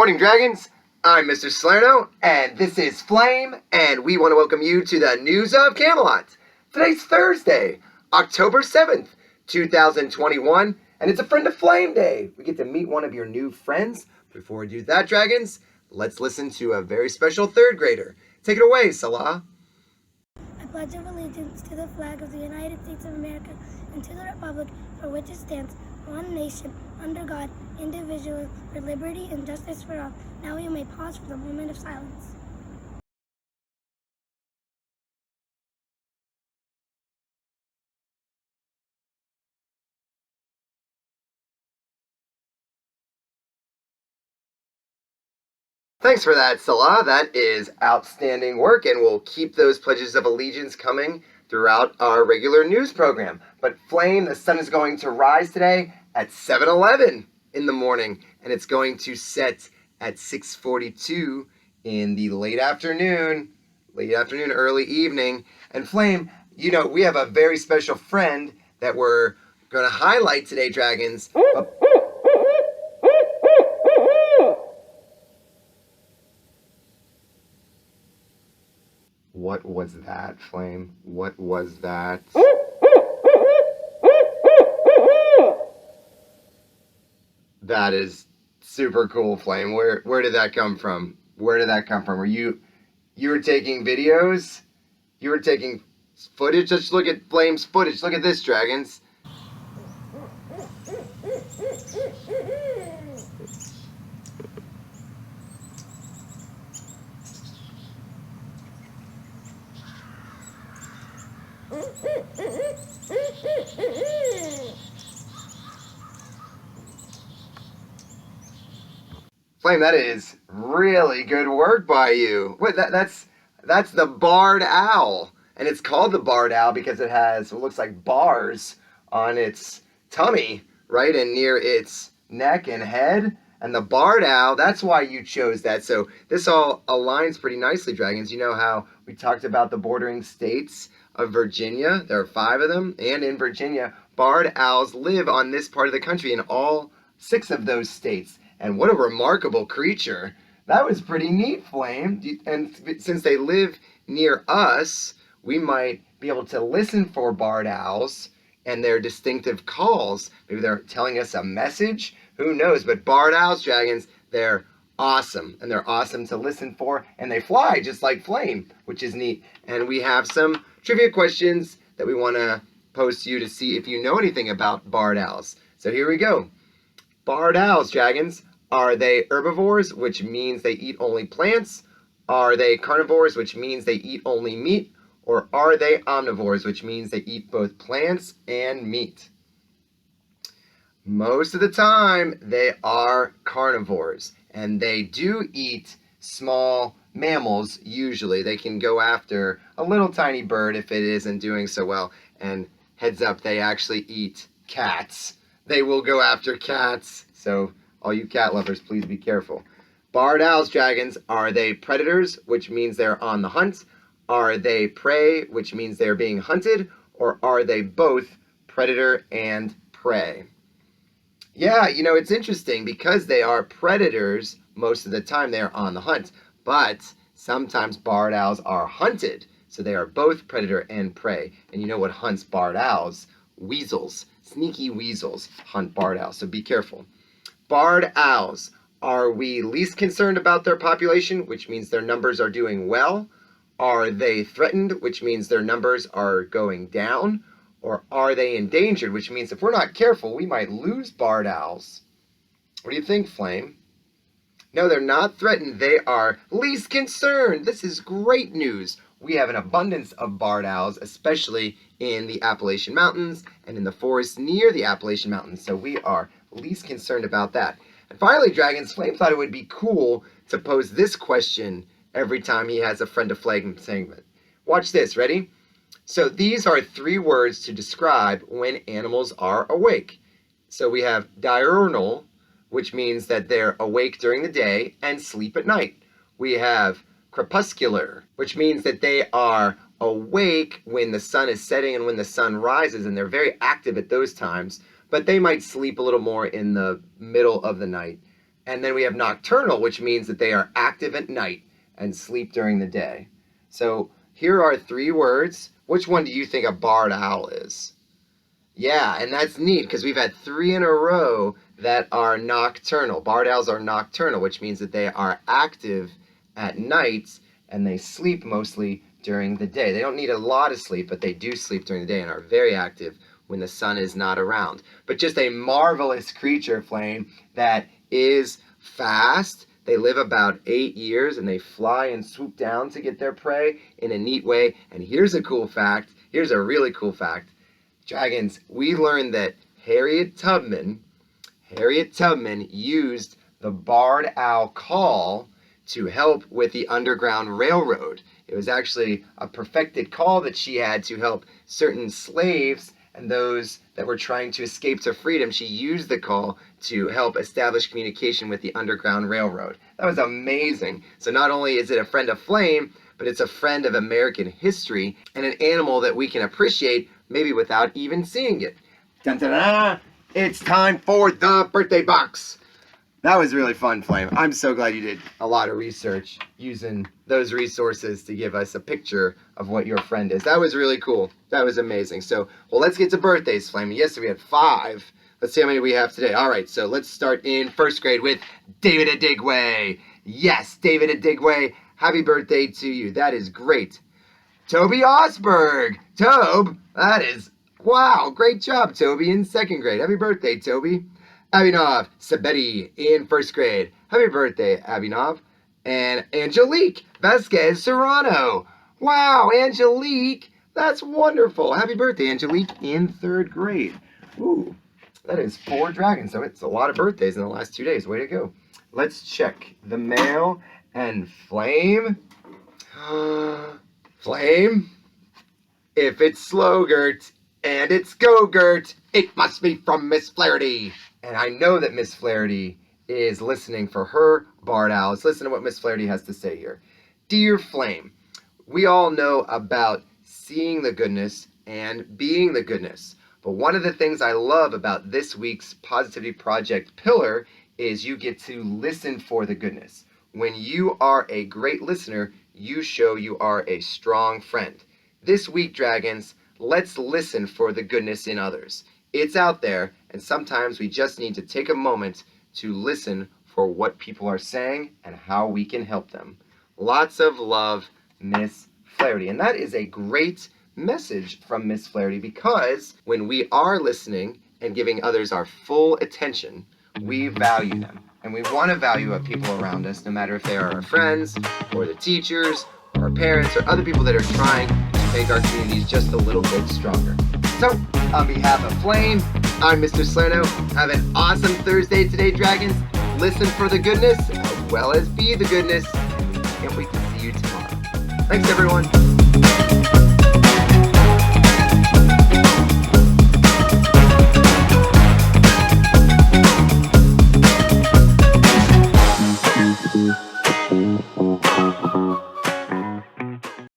morning, dragons. I'm Mr. Salerno, and this is Flame, and we want to welcome you to the News of Camelot. Today's Thursday, October 7th, 2021, and it's a Friend of Flame Day. We get to meet one of your new friends. Before we do that, dragons, let's listen to a very special third grader. Take it away, Salah. I pledge allegiance to the flag of the United States of America and to the republic for which it stands, one nation, under God, indivisible, for liberty and justice for all. Now you may pause for the moment of silence. Thanks for that, Salah. That is outstanding work, and we'll keep those pledges of allegiance coming throughout our regular news program. But Flame, the sun is going to rise today at 7:11 in the morning, and it's going to set at 6:42 in the late afternoon, early evening. And Flame, you know, we have a very special friend that we're going to highlight today, dragons. What was that, Flame? What was that? That is super cool, Flame. Where did that come from? Where did that come from? Were you were taking videos? You were taking footage? Just look at Flame's footage. Look at this, dragons. Flame, that is really good work by you. Wait, that's the barred owl. And it's called the barred owl because it has what looks like bars on its tummy, right? And near its neck and head. And the barred owl, that's why you chose that. So this all aligns pretty nicely, dragons. You know how we talked about the bordering states of Virginia? There are 5 of them. And in Virginia, barred owls live on this part of the country in all 6 of those states. And what a remarkable creature. That was pretty neat, Flame. And since they live near us, we might be able to listen for barred owls and their distinctive calls. Maybe they're telling us a message. Who knows? But barred owls, dragons, they're awesome. And they're awesome to listen for. And they fly just like Flame, which is neat. And we have some trivia questions that we want to pose to you to see if you know anything about barred owls. So here we go. Barred owls, dragons. Are they herbivores, which means they eat only plants? Are they carnivores, which means they eat only meat? Or are they omnivores, which means they eat both plants and meat? Most of the time, they are carnivores, and they do eat small mammals, usually. They can go after a little tiny bird if it isn't doing so well. And heads up, they actually eat cats. They will go after cats, so all you cat lovers, please be careful. Barred owls, dragons, are they predators, which means they're on the hunt? Are they prey, which means they're being hunted? Or are they both predator and prey? Yeah, you know, it's interesting because they are predators. Most of the time they're on the hunt, but sometimes barred owls are hunted. So they are both predator and prey. And you know what hunts barred owls? Weasels. Sneaky weasels hunt barred owls, so be careful. Barred owls, are we least concerned about their population, which means their numbers are doing well? Are they threatened, which means their numbers are going down? Or are they endangered, which means if we're not careful, we might lose barred owls? What do you think, Flame? No, they're not threatened. They are least concerned. This is great news. We have an abundance of barred owls, especially in the Appalachian Mountains and in the forests near the Appalachian Mountains. So we are least concerned about that. And finally, dragons, Flame thought it would be cool to pose this question every time he has a Friend of Flame segment. Watch this, ready? So these are 3 words to describe when animals are awake. So we have diurnal, which means that they're awake during the day and sleep at night. We have crepuscular, which means that they are awake when the sun is setting and when the sun rises, and they're very active at those times, but they might sleep a little more in the middle of the night. And then we have nocturnal, which means that they are active at night and sleep during the day. So here are 3 words. Which one do you think a barred owl is? Yeah, and that's neat because we've had 3 in a row that are nocturnal. Barred owls are nocturnal, which means that they are active at night and they sleep mostly during the day. They don't need a lot of sleep, but they do sleep during the day and are very active when the sun is not around. But just a marvelous creature, Flame, that is fast. They live about 8 years and they fly and swoop down to get their prey in a neat way. And here's a cool fact. Here's a really cool fact. Dragons, we learned that Harriet Tubman used the barred owl call to help with the Underground Railroad. It was actually a perfected call that she had to help certain slaves and those that were trying to escape to freedom. She used the call to help establish communication with the Underground Railroad. That was amazing. So not only is it a friend of Flame, but it's a friend of American history and an animal that we can appreciate maybe without even seeing it. Dun, dun, dun. It's time for the birthday box. That was really fun, Flame. I'm so glad you did a lot of research using those resources to give us a picture of what your friend is. That was really cool. That was amazing. So, well, let's get to birthdays, Flame. Yesterday we had 5. Let's see how many we have today. All right, so let's start in 1st grade with David Adigwe. Yes, David Adigwe, happy birthday to you. That is great. Toby Osberg. Tobe, that is, wow, great job, Toby, in 2nd grade. Happy birthday, Toby. Abhinav Sabeti in 1st grade. Happy birthday, Abhinav. And Angelique Vasquez Serrano. Wow, Angelique, that's wonderful. Happy birthday, Angelique, in 3rd grade. Ooh, that is 4 dragons, so it's a lot of birthdays in the last 2 days. Way to go. Let's check the mail and Flame. Flame, if it's Slogurt and it's Go-Gurt, it must be from Miss Flaherty. And I know that Miss Flaherty is listening for her barred owls. Listen to what Miss Flaherty has to say here. Dear Flame, we all know about seeing the goodness and being the goodness. But one of the things I love about this week's Positivity Project pillar is you get to listen for the goodness. When you are a great listener, you show you are a strong friend. This week, dragons, let's listen for the goodness in others. It's out there, and sometimes we just need to take a moment to listen for what people are saying and how we can help them. Lots of love, Miss Flaherty. And that is a great message from Miss Flaherty, because when we are listening and giving others our full attention, we value them. And we want to value people around us, no matter if they are our friends, or the teachers, or our parents, or other people that are trying to make our communities just a little bit stronger. So, on behalf of Flame, I'm Mr. Salerno. Have an awesome Thursday today, dragons. Listen for the goodness, as well as be the goodness. And we can see you tomorrow. Thanks, everyone.